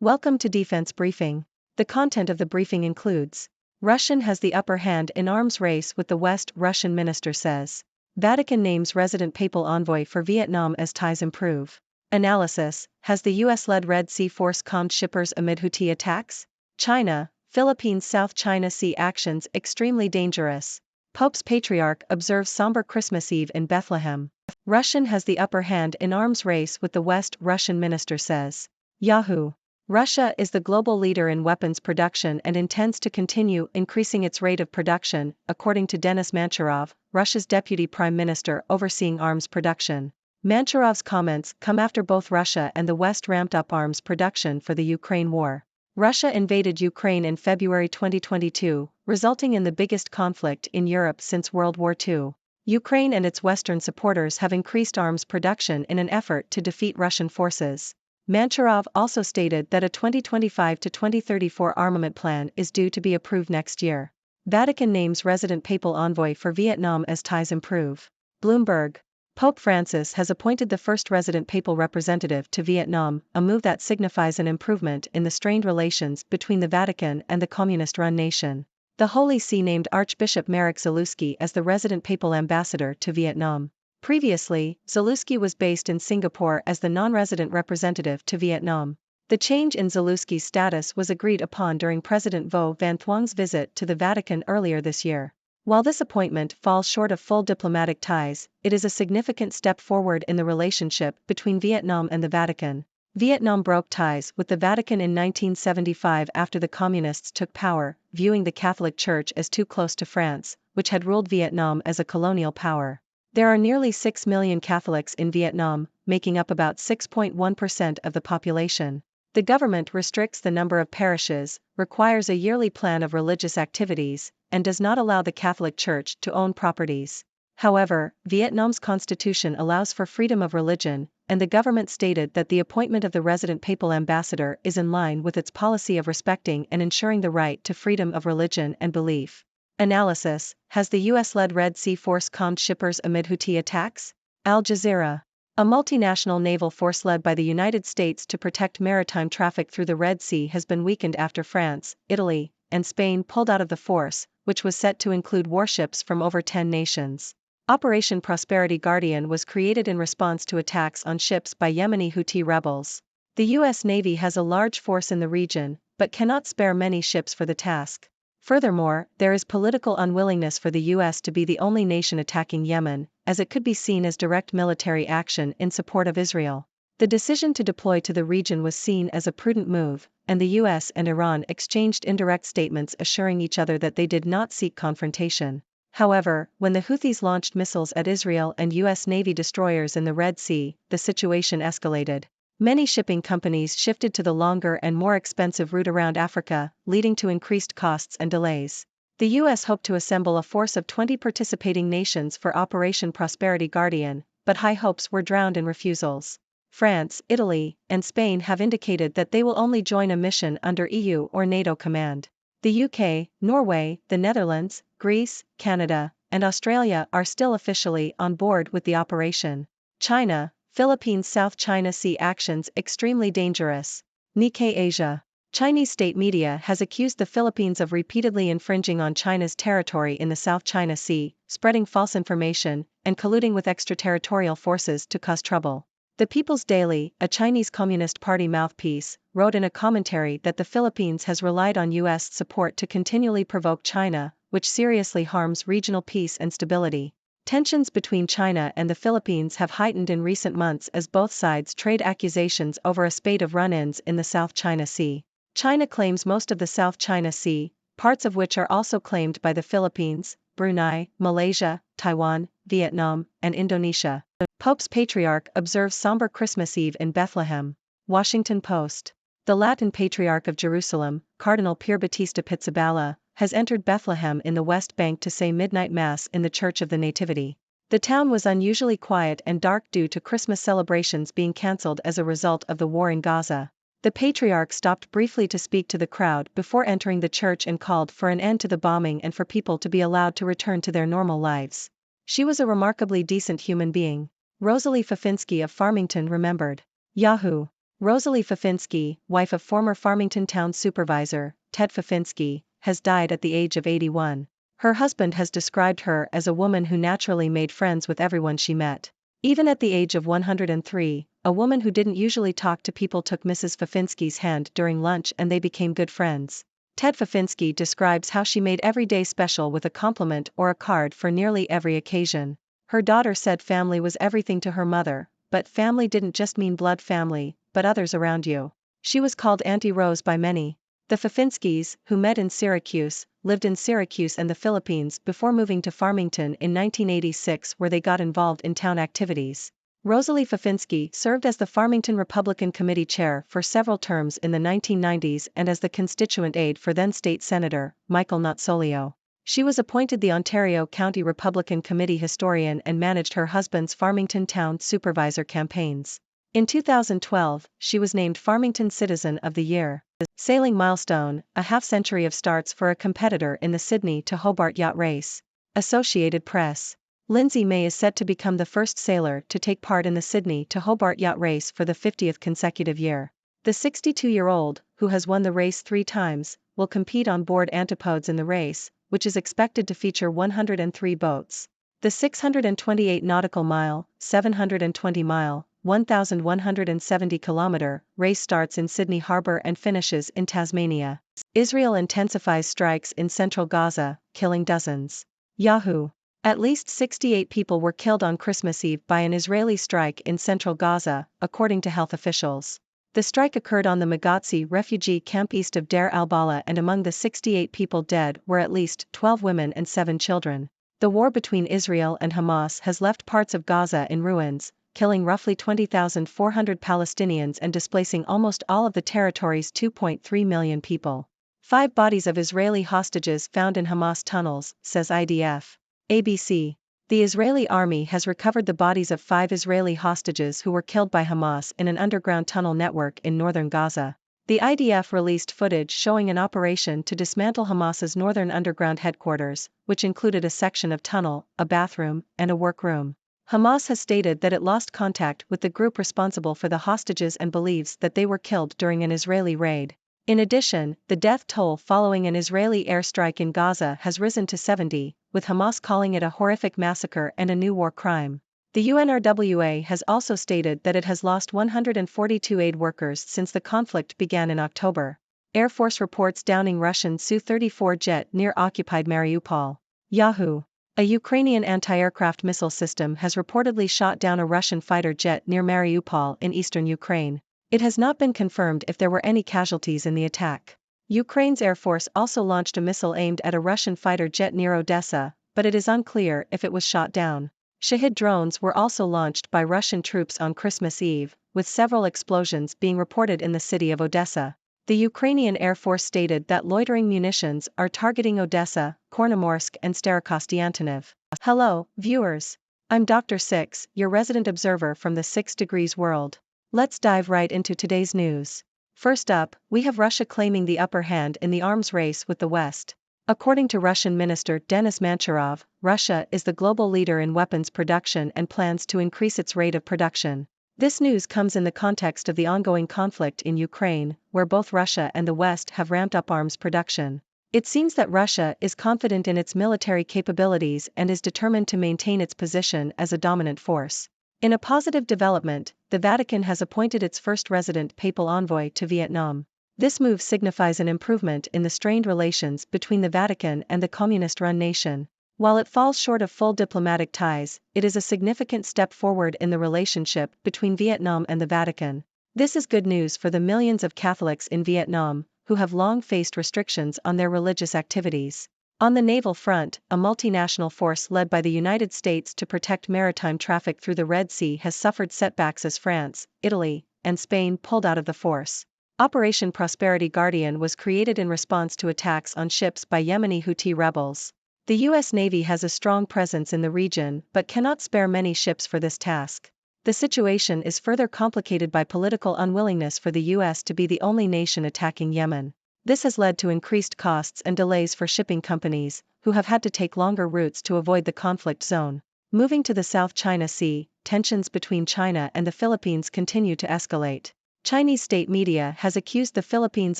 Welcome to Defense Briefing. The content of the briefing includes: Russian has the upper hand in arms race with the West, Russian minister says. Vatican names resident papal envoy for Vietnam as ties improve. Analysis: has the US-led Red Sea force calmed shippers amid Houthi attacks? China, Philippines South China Sea actions extremely dangerous. Pope's Patriarch observes somber Christmas Eve in Bethlehem. Russian has the upper hand in arms race with the West, Russian minister says. Yahoo! Russia is the global leader in weapons production and intends to continue increasing its rate of production, according to Denis Manturov, Russia's deputy prime minister overseeing arms production. Manturov's comments come after both Russia and the West ramped up arms production for the Ukraine war. Russia invaded Ukraine in February 2022, resulting in the biggest conflict in Europe since World War II. Ukraine and its Western supporters have increased arms production in an effort to defeat Russian forces. Manturov also stated that a 2025 to 2034 armament plan is due to be approved next year. Vatican names resident papal envoy for Vietnam as ties improve. Bloomberg. Pope Francis has appointed the first resident papal representative to Vietnam, a move that signifies an improvement in the strained relations between the Vatican and the communist-run nation. The Holy See named Archbishop Marek Zalewski as the resident papal ambassador to Vietnam. Previously, Zalewski was based in Singapore as the non-resident representative to Vietnam. The change in Zalewski's status was agreed upon during President Vo Van Thuong's visit to the Vatican earlier this year. While this appointment falls short of full diplomatic ties, it is a significant step forward in the relationship between Vietnam and the Vatican. Vietnam broke ties with the Vatican in 1975 after the Communists took power, viewing the Catholic Church as too close to France, which had ruled Vietnam as a colonial power. There are nearly 6 million Catholics in Vietnam, making up about 6.1% of the population. The government restricts the number of parishes, requires a yearly plan of religious activities, and does not allow the Catholic Church to own properties. However, Vietnam's constitution allows for freedom of religion, and the government stated that the appointment of the resident papal ambassador is in line with its policy of respecting and ensuring the right to freedom of religion and belief. Analysis: has the US-led Red Sea force calmed shippers amid Houthi attacks? Al Jazeera. A multinational naval force led by the United States to protect maritime traffic through the Red Sea has been weakened after France, Italy, and Spain pulled out of the force, which was set to include warships from over 10 nations. Operation Prosperity Guardian was created in response to attacks on ships by Yemeni Houthi rebels. The U.S. Navy has a large force in the region, but cannot spare many ships for the task. Furthermore, there is political unwillingness for the U.S. to be the only nation attacking Yemen, as it could be seen as direct military action in support of Israel. The decision to deploy to the region was seen as a prudent move, and the U.S. and Iran exchanged indirect statements assuring each other that they did not seek confrontation. However, when the Houthis launched missiles at Israel and U.S. Navy destroyers in the Red Sea, the situation escalated. Many shipping companies shifted to the longer and more expensive route around Africa, leading to increased costs and delays. The U.S. hoped to assemble a force of 20 participating nations for Operation Prosperity Guardian, but high hopes were drowned in refusals. France, Italy, and Spain have indicated that they will only join a mission under EU or NATO command. The UK, Norway, the Netherlands, Greece, Canada, and Australia are still officially on board with the operation. China, Philippines South China Sea actions extremely dangerous. Nikkei Asia. Chinese state media has accused the Philippines of repeatedly infringing on China's territory in the South China Sea, spreading false information, and colluding with extraterritorial forces to cause trouble. The People's Daily, a Chinese Communist Party mouthpiece, wrote in a commentary that the Philippines has relied on U.S. support to continually provoke China, which seriously harms regional peace and stability. Tensions between China and the Philippines have heightened in recent months as both sides trade accusations over a spate of run-ins in the South China Sea. China claims most of the South China Sea, parts of which are also claimed by the Philippines, Brunei, Malaysia, Taiwan, Vietnam, and Indonesia. Pope's Patriarch observes somber Christmas Eve in Bethlehem. Washington Post. The Latin Patriarch of Jerusalem, Cardinal Pier Battista Pizzaballa, has entered Bethlehem in the West Bank to say midnight mass in the Church of the Nativity. The town was unusually quiet and dark due to Christmas celebrations being cancelled as a result of the war in Gaza. The Patriarch stopped briefly to speak to the crowd before entering the church and called for an end to the bombing and for people to be allowed to return to their normal lives. She was a remarkably decent human being. Rosalie Fafinski of Farmington remembered. Yahoo! Rosalie Fafinski, wife of former Farmington Town Supervisor, Ted Fafinski, has died at the age of 81. Her husband has described her as a woman who naturally made friends with everyone she met. Even at the age of 103, a woman who didn't usually talk to people took Mrs. Fafinski's hand during lunch and they became good friends. Ted Fafinski describes how she made every day special with a compliment or a card for nearly every occasion. Her daughter said family was everything to her mother, but family didn't just mean blood family, but others around you. She was called Auntie Rose by many. The Fafinskis, who met in Syracuse, lived in Syracuse and the Philippines before moving to Farmington in 1986, where they got involved in town activities. Rosalie Fafinski served as the Farmington Republican Committee chair for several terms in the 1990s and as the constituent aide for then State Senator Michael Nottsolio. She was appointed the Ontario County Republican Committee historian and managed her husband's Farmington Town Supervisor campaigns. In 2012, she was named Farmington Citizen of the Year. Sailing milestone, a half-century of starts for a competitor in the Sydney to Hobart yacht race. Associated Press. Lindsay May is set to become the first sailor to take part in the Sydney to Hobart yacht race for the 50th consecutive year. The 62-year-old, who has won the race 3 times, will compete on board Antipodes in the race, which is expected to feature 103 boats. The 628 nautical mile, 720 mile, 1,170-kilometer race starts in Sydney Harbour and finishes in Tasmania. Israel intensifies strikes in central Gaza, killing dozens. Yahoo! At least 68 people were killed on Christmas Eve by an Israeli strike in central Gaza, according to health officials. The strike occurred on the Maghazi refugee camp east of Deir al-Balah, and among the 68 people dead were at least 12 women and 7 children. The war between Israel and Hamas has left parts of Gaza in ruins, killing roughly 20,400 Palestinians and displacing almost all of the territory's 2.3 million people. 5 bodies of Israeli hostages found in Hamas tunnels, says IDF. ABC. The Israeli army has recovered the bodies of 5 Israeli hostages who were killed by Hamas in an underground tunnel network in northern Gaza. The IDF released footage showing an operation to dismantle Hamas's northern underground headquarters, which included a section of tunnel, a bathroom, and a workroom. Hamas has stated that it lost contact with the group responsible for the hostages and believes that they were killed during an Israeli raid. In addition, the death toll following an Israeli airstrike in Gaza has risen to 70, with Hamas calling it a horrific massacre and a new war crime. The UNRWA has also stated that it has lost 142 aid workers since the conflict began in October. Air Force reports downing Russian Su-34 jet near occupied Mariupol. Yahoo! A Ukrainian anti-aircraft missile system has reportedly shot down a Russian fighter jet near Mariupol in eastern Ukraine. It has not been confirmed if there were any casualties in the attack. Ukraine's Air Force also launched a missile aimed at a Russian fighter jet near Odessa, but it is unclear if it was shot down. Shahid drones were also launched by Russian troops on Christmas Eve, with several explosions being reported in the city of Odessa. The Ukrainian Air Force stated that loitering munitions are targeting Odessa, Kornomorsk and Starokostiantyniv. Hello, viewers. I'm Dr. Six, your resident observer from the 6 Degrees world. Let's dive right into today's news. First up, we have Russia claiming the upper hand in the arms race with the West. According to Russian Minister Denis Manturov, Russia is the global leader in weapons production and plans to increase its rate of production. This news comes in the context of the ongoing conflict in Ukraine, where both Russia and the West have ramped up arms production. It seems that Russia is confident in its military capabilities and is determined to maintain its position as a dominant force. In a positive development, the Vatican has appointed its first resident papal envoy to Vietnam. This move signifies an improvement in the strained relations between the Vatican and the communist-run nation. While it falls short of full diplomatic ties, it is a significant step forward in the relationship between Vietnam and the Vatican. This is good news for the millions of Catholics in Vietnam, who have long faced restrictions on their religious activities. On the naval front, a multinational force led by the United States to protect maritime traffic through the Red Sea has suffered setbacks as France, Italy, and Spain pulled out of the force. Operation Prosperity Guardian was created in response to attacks on ships by Yemeni Houthi rebels. The U.S. Navy has a strong presence in the region but cannot spare many ships for this task. The situation is further complicated by political unwillingness for the U.S. to be the only nation attacking Yemen. This has led to increased costs and delays for shipping companies, who have had to take longer routes to avoid the conflict zone. Moving to the South China Sea, tensions between China and the Philippines continue to escalate. Chinese state media has accused the Philippines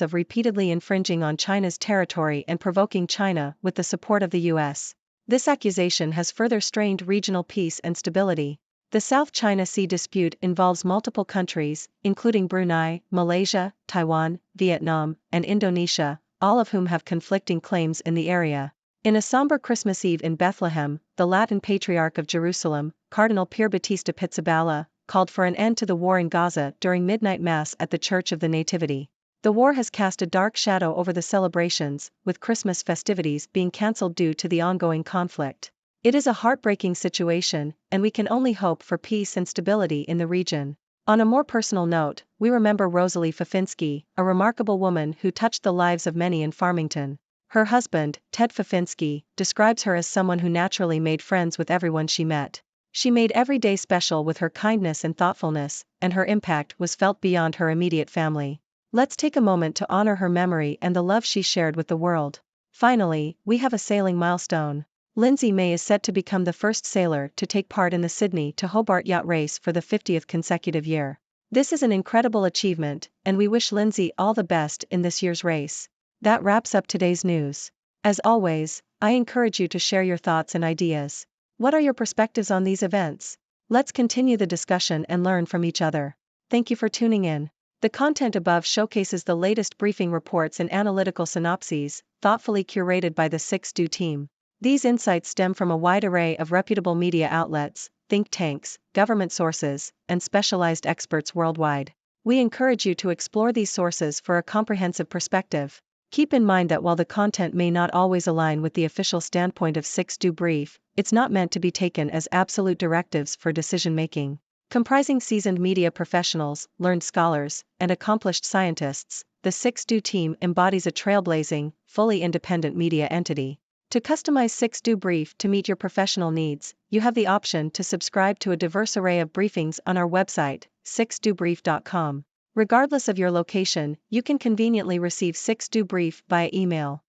of repeatedly infringing on China's territory and provoking China with the support of the US. This accusation has further strained regional peace and stability. The South China Sea dispute involves multiple countries, including Brunei, Malaysia, Taiwan, Vietnam, and Indonesia, all of whom have conflicting claims in the area. In a somber Christmas Eve in Bethlehem, the Latin Patriarch of Jerusalem, Cardinal Pier Battista Pizzaballa, called for an end to the war in Gaza during midnight mass at the Church of the Nativity. The war has cast a dark shadow over the celebrations, with Christmas festivities being cancelled due to the ongoing conflict. It is a heartbreaking situation, and we can only hope for peace and stability in the region. On a more personal note, we remember Rosalie Fafinski, a remarkable woman who touched the lives of many in Farmington. Her husband, Ted Fafinski, describes her as someone who naturally made friends with everyone she met. She made every day special with her kindness and thoughtfulness, and her impact was felt beyond her immediate family. Let's take a moment to honor her memory and the love she shared with the world. Finally, we have a sailing milestone. Lindsay May is set to become the first sailor to take part in the Sydney to Hobart yacht race for the 50th consecutive year. This is an incredible achievement, and we wish Lindsay all the best in this year's race. That wraps up today's news. As always, I encourage you to share your thoughts and ideas. What are your perspectives on these events? Let's continue the discussion and learn from each other. Thank you for tuning in. The content above showcases the latest briefing reports and analytical synopses, thoughtfully curated by the 6Do team. These insights stem from a wide array of reputable media outlets, think tanks, government sources, and specialized experts worldwide. We encourage you to explore these sources for a comprehensive perspective. Keep in mind that while the content may not always align with the official standpoint of 6Do Brief, it's not meant to be taken as absolute directives for decision-making. Comprising seasoned media professionals, learned scholars, and accomplished scientists, the 6Do team embodies a trailblazing, fully independent media entity. To customize 6Do Brief to meet your professional needs, you have the option to subscribe to a diverse array of briefings on our website, 6dobrief.com. Regardless of your location, you can conveniently receive 6Do Brief via email.